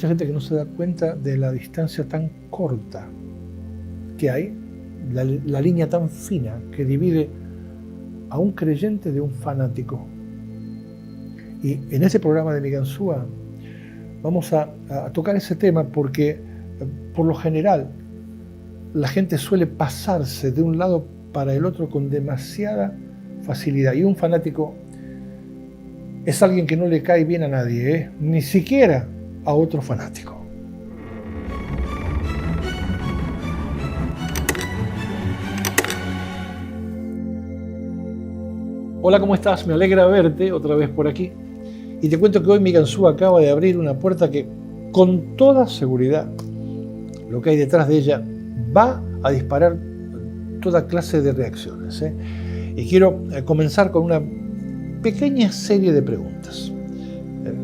mucha gente que no se da cuenta de la distancia tan corta que hay, la línea tan fina que divide a un creyente de un fanático. Y en este programa de Miganzúa vamos a tocar ese tema porque, por lo general, la gente suele pasarse de un lado para el otro con demasiada facilidad. Y un fanático es alguien que no le cae bien a nadie, ni siquiera a otro fanático. Hola, ¿cómo estás? Me alegra verte otra vez por aquí. Y te cuento que hoy Miganzúa acaba de abrir una puerta que, con toda seguridad, lo que hay detrás de ella va a disparar toda clase de reacciones. Y quiero comenzar con una pequeña serie de preguntas.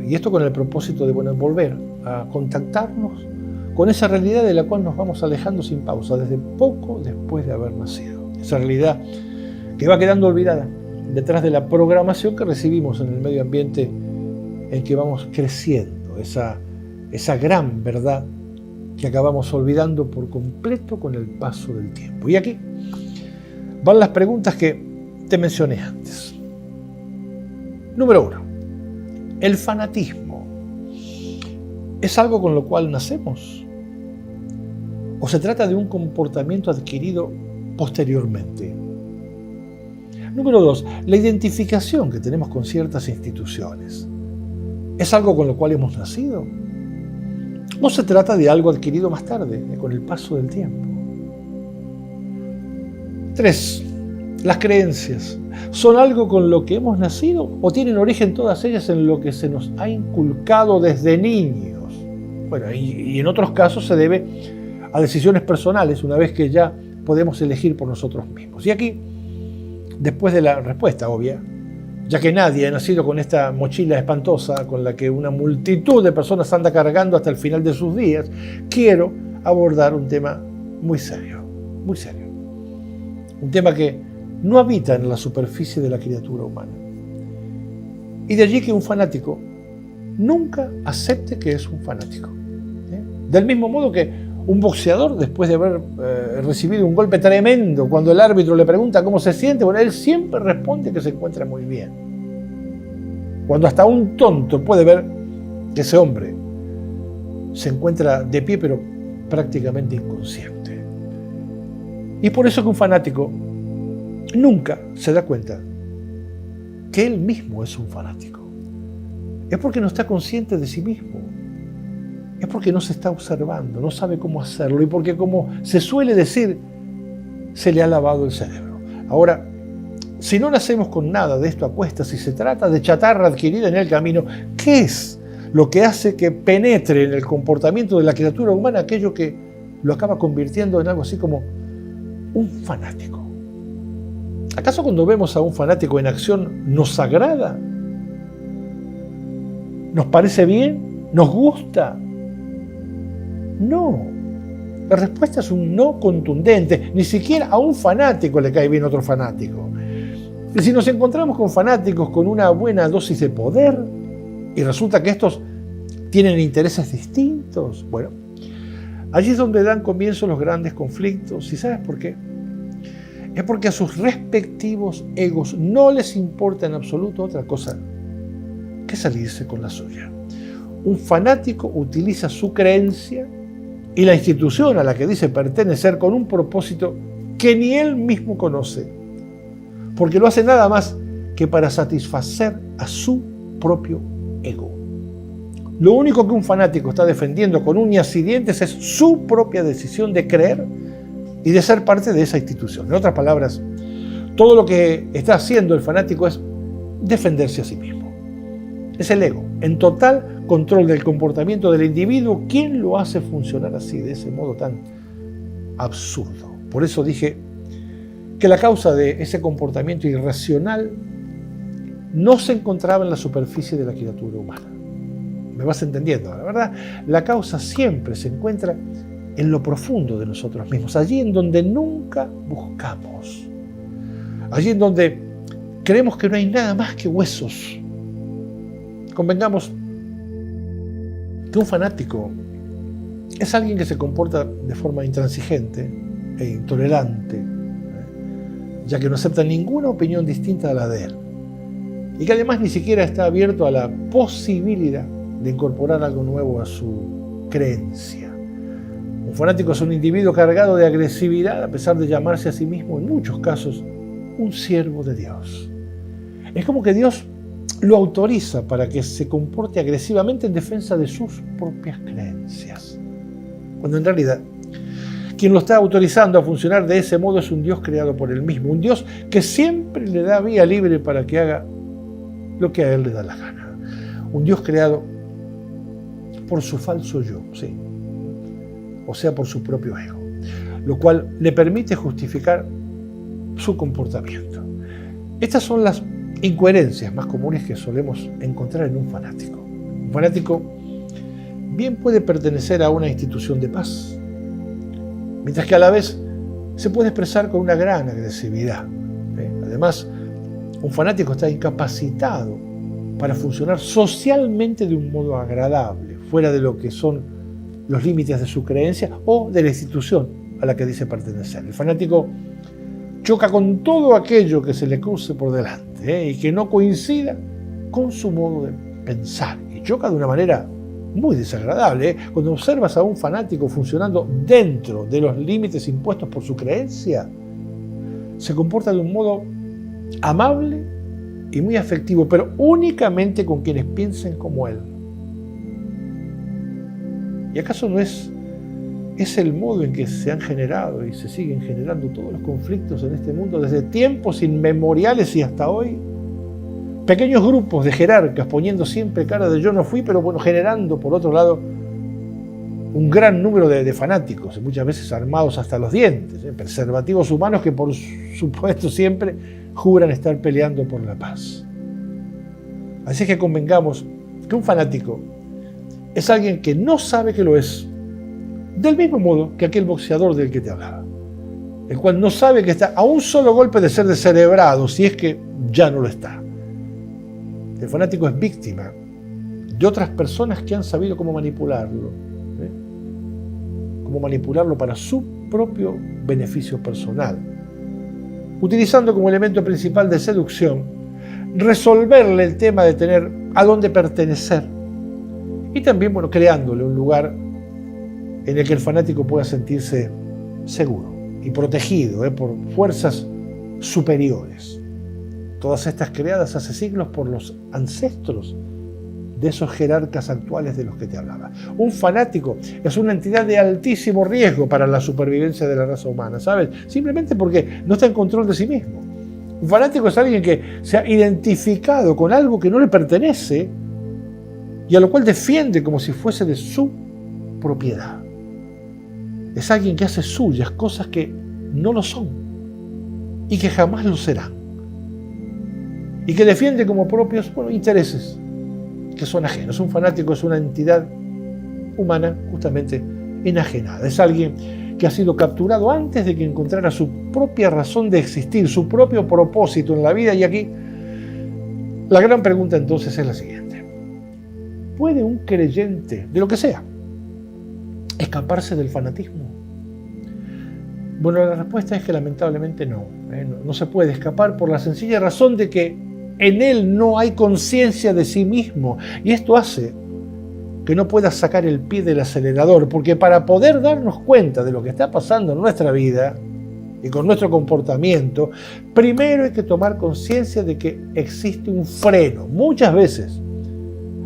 Y esto con el propósito de volver a contactarnos con esa realidad de la cual nos vamos alejando sin pausa, desde poco después de haber nacido. Esa realidad que va quedando olvidada detrás de la programación que recibimos en el medio ambiente en que vamos creciendo, esa gran verdad que acabamos olvidando por completo con el paso del tiempo. Y aquí van las preguntas que te mencioné antes. Número 1. ¿El fanatismo es algo con lo cual nacemos? ¿O se trata de un comportamiento adquirido posteriormente? Número 2. ¿La identificación que tenemos con ciertas instituciones es algo con lo cual hemos nacido? ¿O se trata de algo adquirido más tarde, con el paso del tiempo? 3. ¿Las creencias son algo con lo que hemos nacido o tienen origen todas ellas en lo que se nos ha inculcado desde niños? Bueno, y en otros casos se debe a decisiones personales, una vez que ya podemos elegir por nosotros mismos. Y aquí, después de la respuesta obvia, ya que nadie ha nacido con esta mochila espantosa con la que una multitud de personas anda cargando hasta el final de sus días, quiero abordar un tema muy serio, muy serio. Un tema que no habita en la superficie de la criatura humana. Y de allí que un fanático nunca acepte que es un fanático. Del mismo modo que un boxeador, después de haber recibido un golpe tremendo, cuando el árbitro le pregunta cómo se siente, bueno, él siempre responde que se encuentra muy bien. Cuando hasta un tonto puede ver que ese hombre se encuentra de pie, pero prácticamente inconsciente. Y por eso que un fanático nunca se da cuenta que él mismo es un fanático. Es porque no está consciente de sí mismo. Es porque no se está observando, no sabe cómo hacerlo y porque, como se suele decir, se le ha lavado el cerebro. Ahora, si no nacemos con nada de esto a cuestas, si se trata de chatarra adquirida en el camino, ¿qué es lo que hace que penetre en el comportamiento de la criatura humana aquello que lo acaba convirtiendo en algo así como un fanático? ¿Acaso cuando vemos a un fanático en acción nos agrada? ¿Nos parece bien? ¿Nos gusta? No. La respuesta es un no contundente. Ni siquiera a un fanático le cae bien otro fanático. Y si nos encontramos con fanáticos con una buena dosis de poder y resulta que estos tienen intereses distintos, bueno, allí es donde dan comienzo los grandes conflictos. ¿Y sabes por qué? Es porque a sus respectivos egos no les importa en absoluto otra cosa que salirse con la suya. Un fanático utiliza su creencia y la institución a la que dice pertenecer con un propósito que ni él mismo conoce, porque lo hace nada más que para satisfacer a su propio ego. Lo único que un fanático está defendiendo con uñas y dientes es su propia decisión de creer y de ser parte de esa institución. En otras palabras, todo lo que está haciendo el fanático es defenderse a sí mismo. Es el ego, en total control del comportamiento del individuo, quien lo hace funcionar así, de ese modo tan absurdo. Por eso dije que la causa de ese comportamiento irracional no se encontraba en la superficie de la criatura humana. ¿Me vas entendiendo? La verdad, la causa siempre se encuentra en lo profundo de nosotros mismos, allí en donde nunca buscamos, allí en donde creemos que no hay nada más que huesos. Convengamos que un fanático es alguien que se comporta de forma intransigente e intolerante, ya que no acepta ninguna opinión distinta a la de él, y que además ni siquiera está abierto a la posibilidad de incorporar algo nuevo a su creencia. Un fanático es un individuo cargado de agresividad, a pesar de llamarse a sí mismo, en muchos casos, un siervo de Dios. Es como que Dios lo autoriza para que se comporte agresivamente en defensa de sus propias creencias, cuando en realidad quien lo está autorizando a funcionar de ese modo es un Dios creado por él mismo, un Dios que siempre le da vía libre para que haga lo que a él le da la gana, un Dios creado por su falso yo, sí, o sea, por su propio ego, lo cual le permite justificar su comportamiento. Estas son las incoherencias más comunes que solemos encontrar en un fanático. Un fanático bien puede pertenecer a una institución de paz, mientras que a la vez se puede expresar con una gran agresividad. Además, un fanático está incapacitado para funcionar socialmente de un modo agradable, fuera de lo que son los límites de su creencia o de la institución a la que dice pertenecer. El fanático choca con todo aquello que se le cruce por delante y que no coincida con su modo de pensar. Y choca de una manera muy desagradable. Cuando observas a un fanático funcionando dentro de los límites impuestos por su creencia, se comporta de un modo amable y muy afectivo, pero únicamente con quienes piensen como él. ¿Y acaso no es el modo en que se han generado y se siguen generando todos los conflictos en este mundo desde tiempos inmemoriales y hasta hoy? Pequeños grupos de jerarcas poniendo siempre cara de yo no fui, pero bueno, generando por otro lado un gran número de fanáticos, muchas veces armados hasta los dientes, preservativos humanos que por supuesto siempre juran estar peleando por la paz. Así que convengamos que un fanático es alguien que no sabe que lo es, del mismo modo que aquel boxeador del que te hablaba, el cual no sabe que está a un solo golpe de ser descerebrado, si es que ya no lo está. El fanático es víctima de otras personas que han sabido cómo manipularlo, cómo manipularlo para su propio beneficio personal, utilizando como elemento principal de seducción resolverle el tema de tener a dónde pertenecer y también, creándole un lugar en el que el fanático pueda sentirse seguro y protegido por fuerzas superiores. Todas estas creadas hace siglos por los ancestros de esos jerarcas actuales de los que te hablaba. Un fanático es una entidad de altísimo riesgo para la supervivencia de la raza humana, ¿sabes? Simplemente porque no está en control de sí mismo. Un fanático es alguien que se ha identificado con algo que no le pertenece y a lo cual defiende como si fuese de su propiedad. Es alguien que hace suyas cosas que no lo son y que jamás lo serán. Y que defiende como propios intereses que son ajenos. Un fanático es una entidad humana justamente enajenada. Es alguien que ha sido capturado antes de que encontrara su propia razón de existir, su propio propósito en la vida. Y aquí la gran pregunta entonces es la siguiente. ¿Puede un creyente, de lo que sea, escaparse del fanatismo? Bueno, la respuesta es que lamentablemente no. No se puede escapar por la sencilla razón de que en él no hay conciencia de sí mismo. Y esto hace que no pueda sacar el pie del acelerador, porque para poder darnos cuenta de lo que está pasando en nuestra vida y con nuestro comportamiento, primero hay que tomar conciencia de que existe un freno. Muchas veces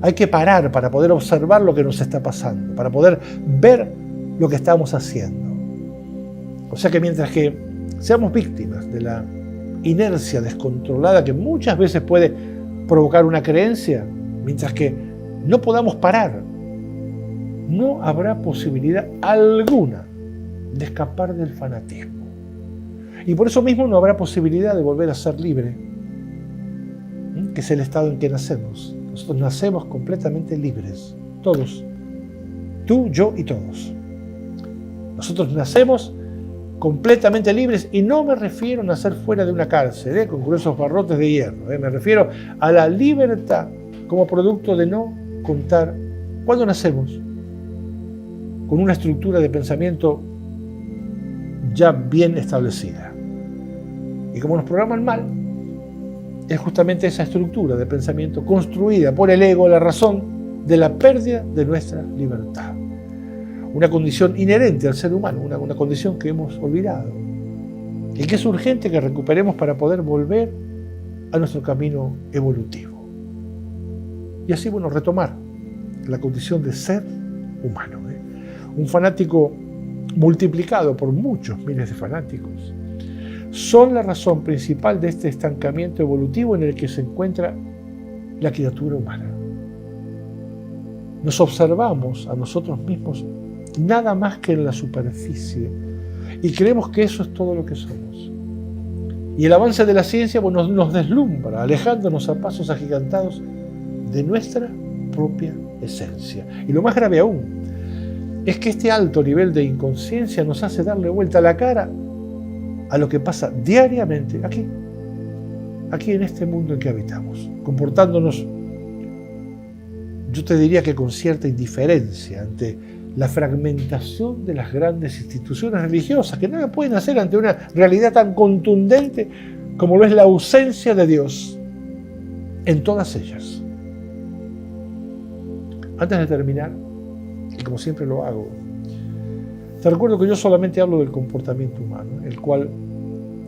hay que parar para poder observar lo que nos está pasando, para poder ver lo que estamos haciendo. O sea que mientras que seamos víctimas de la inercia descontrolada que muchas veces puede provocar una creencia, mientras que no podamos parar, no habrá posibilidad alguna de escapar del fanatismo. Y por eso mismo no habrá posibilidad de volver a ser libre, que es el estado en que nacemos. Nosotros nacemos completamente libres, todos, tú, yo y todos. Nosotros nacemos completamente libres, y no me refiero a nacer fuera de una cárcel, con gruesos barrotes de hierro. Me refiero a la libertad como producto de no contar Cuando nacemos con una estructura de pensamiento ya bien establecida. Y como nos programan mal, es justamente esa estructura de pensamiento construida por el ego, la razón, de la pérdida de nuestra libertad. Una condición inherente al ser humano, una condición que hemos olvidado y que es urgente que recuperemos para poder volver a nuestro camino evolutivo. Y así, retomar la condición de ser humano. Un fanático multiplicado por muchos miles de fanáticos son la razón principal de este estancamiento evolutivo en el que se encuentra la criatura humana. Nos observamos a nosotros mismos nada más que en la superficie y creemos que eso es todo lo que somos. Y el avance de la ciencia nos deslumbra, alejándonos a pasos agigantados de nuestra propia esencia. Y lo más grave aún es que este alto nivel de inconsciencia nos hace darle vuelta la cara a lo que pasa diariamente aquí en este mundo en que habitamos, comportándonos, yo te diría que con cierta indiferencia ante la fragmentación de las grandes instituciones religiosas, que nada pueden hacer ante una realidad tan contundente como lo es la ausencia de Dios en todas ellas. Antes de terminar, y como siempre lo hago, te recuerdo que yo solamente hablo del comportamiento humano, el cual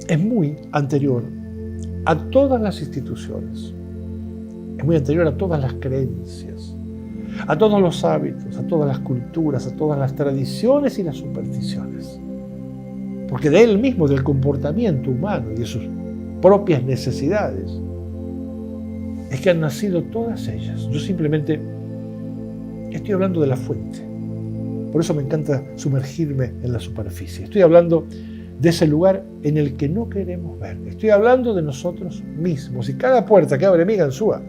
es muy anterior a todas las instituciones, es muy anterior a todas las creencias, a todos los hábitos, a todas las culturas, a todas las tradiciones y las supersticiones. Porque de él mismo, del comportamiento humano y de sus propias necesidades, es que han nacido todas ellas. Yo simplemente estoy hablando de la fuente. Por eso me encanta sumergirme en la superficie. Estoy hablando de ese lugar en el que no queremos ver. Estoy hablando de nosotros mismos. Y cada puerta que abre mi ganzúa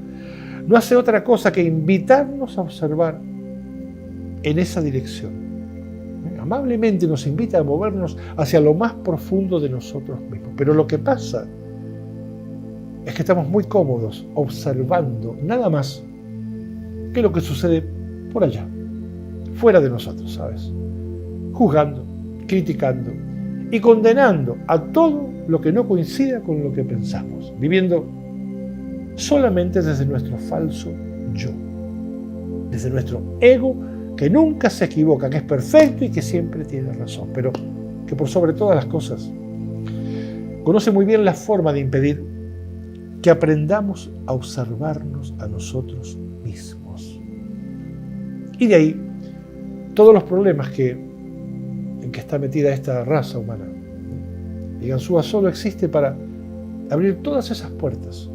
no hace otra cosa que invitarnos a observar en esa dirección. Amablemente nos invita a movernos hacia lo más profundo de nosotros mismos. Pero lo que pasa es que estamos muy cómodos observando nada más que lo que sucede por allá, fuera de nosotros, ¿sabes? Juzgando, criticando y condenando a todo lo que no coincida con lo que pensamos, viviendo solamente desde nuestro falso yo, desde nuestro ego que nunca se equivoca, que es perfecto y que siempre tiene razón, pero que por sobre todas las cosas conoce muy bien la forma de impedir que aprendamos a observarnos a nosotros mismos. Y de ahí todos los problemas en que está metida esta raza humana. Y Ganzúa solo existe para abrir todas esas puertas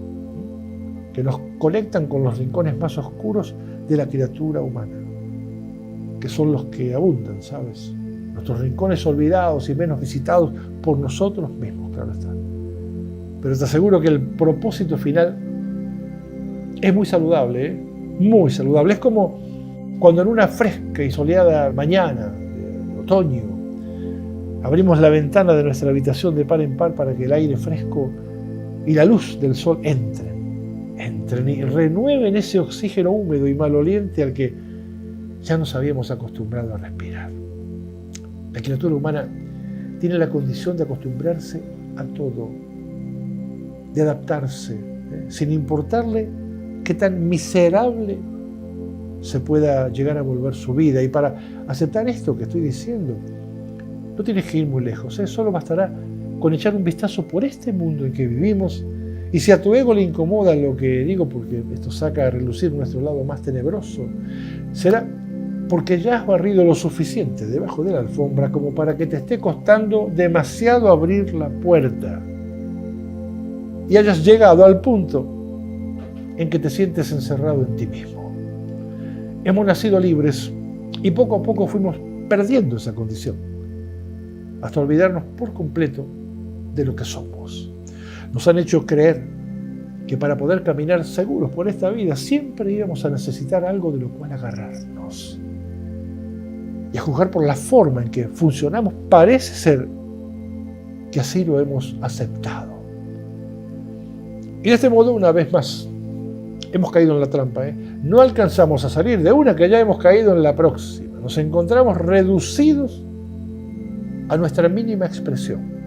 que nos conectan con los rincones más oscuros de la criatura humana, que son los que abundan, ¿sabes? Nuestros rincones olvidados y menos visitados por nosotros mismos, claro está. Pero te aseguro que el propósito final es muy saludable, muy saludable. Es como cuando en una fresca y soleada mañana de otoño abrimos la ventana de nuestra habitación de par en par para que el aire fresco y la luz del sol entren y renueven ese oxígeno húmedo y maloliente al que ya nos habíamos acostumbrado a respirar. La criatura humana tiene la condición de acostumbrarse a todo, de adaptarse, sin importarle qué tan miserable se pueda llegar a volver su vida. Y para aceptar esto que estoy diciendo, no tienes que ir muy lejos, solo bastará con echar un vistazo por este mundo en que vivimos. Y si a tu ego le incomoda lo que digo, porque esto saca a relucir nuestro lado más tenebroso, será porque ya has barrido lo suficiente debajo de la alfombra como para que te esté costando demasiado abrir la puerta y hayas llegado al punto en que te sientes encerrado en ti mismo. Hemos nacido libres y poco a poco fuimos perdiendo esa condición, hasta olvidarnos por completo de lo que somos. Nos han hecho creer que para poder caminar seguros por esta vida siempre íbamos a necesitar algo de lo cual agarrarnos. Y a juzgar por la forma en que funcionamos, parece ser que así lo hemos aceptado. Y de este modo, una vez más, hemos caído en la trampa, no alcanzamos a salir de una que ya hemos caído en la próxima. Nos encontramos reducidos a nuestra mínima expresión.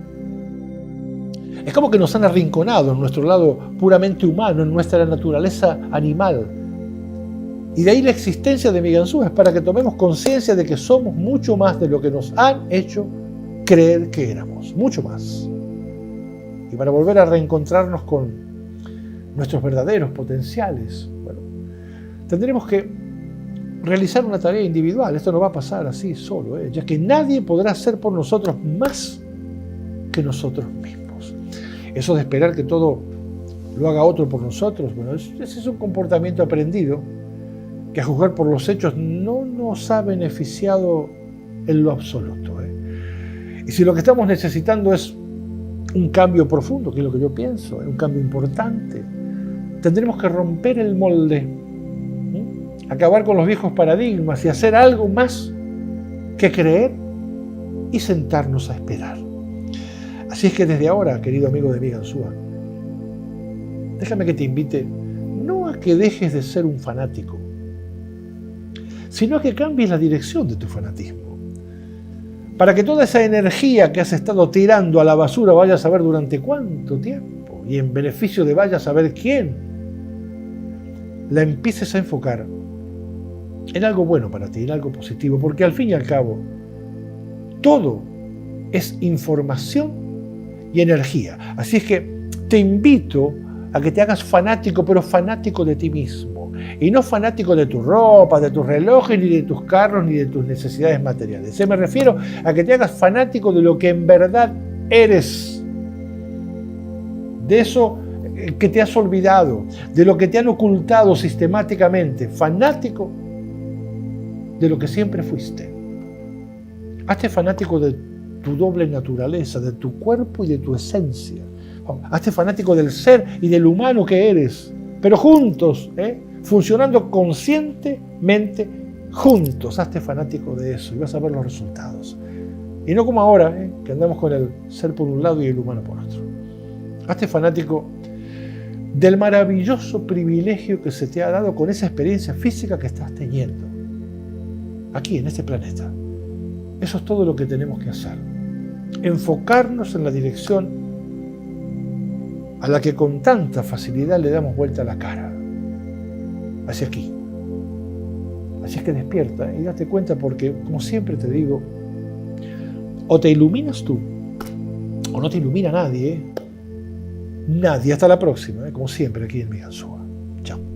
Es como que nos han arrinconado en nuestro lado puramente humano, en nuestra naturaleza animal. Y de ahí la existencia de Mi Ganzúa es para que tomemos conciencia de que somos mucho más de lo que nos han hecho creer que éramos, mucho más. Y para volver a reencontrarnos con nuestros verdaderos potenciales, bueno, tendremos que realizar una tarea individual. Esto no va a pasar así solo, ya que nadie podrá hacer por nosotros más que nosotros mismos. Eso de esperar que todo lo haga otro por nosotros, bueno, ese es un comportamiento aprendido que a juzgar por los hechos no nos ha beneficiado en lo absoluto. Y si lo que estamos necesitando es un cambio profundo, que es lo que yo pienso, un cambio importante, tendremos que romper el molde, acabar con los viejos paradigmas y hacer algo más que creer y sentarnos a esperar. Así es que desde ahora, querido amigo de Mi Ganzúa, déjame que te invite no a que dejes de ser un fanático, sino a que cambies la dirección de tu fanatismo, para que toda esa energía que has estado tirando a la basura vaya a saber durante cuánto tiempo y en beneficio de vaya a saber quién, la empieces a enfocar en algo bueno para ti, en algo positivo, porque al fin y al cabo todo es información y energía. Así es que te invito a que te hagas fanático, pero fanático de ti mismo. Y no fanático de tu ropa, de tus relojes, ni de tus carros, ni de tus necesidades materiales. Me refiero a que te hagas fanático de lo que en verdad eres. De eso que te has olvidado, de lo que te han ocultado sistemáticamente. Fanático de lo que siempre fuiste. Hazte fanático de tu doble naturaleza, de tu cuerpo y de tu esencia. Hazte fanático del ser y del humano que eres, pero juntos, funcionando conscientemente juntos. Hazte fanático de eso y vas a ver los resultados. Y no como ahora, que andamos con el ser por un lado y el humano por otro. Hazte fanático del maravilloso privilegio que se te ha dado con esa experiencia física que estás teniendo aquí en este planeta. Eso es todo lo que tenemos que hacer. Enfocarnos en la dirección a la que con tanta facilidad le damos vuelta a la cara. Hacia aquí. Así es que despierta y date cuenta, porque, como siempre te digo, o te iluminas tú, o no te ilumina nadie. Nadie. Hasta la próxima, como siempre, aquí en Mi Ganzúa. Chao.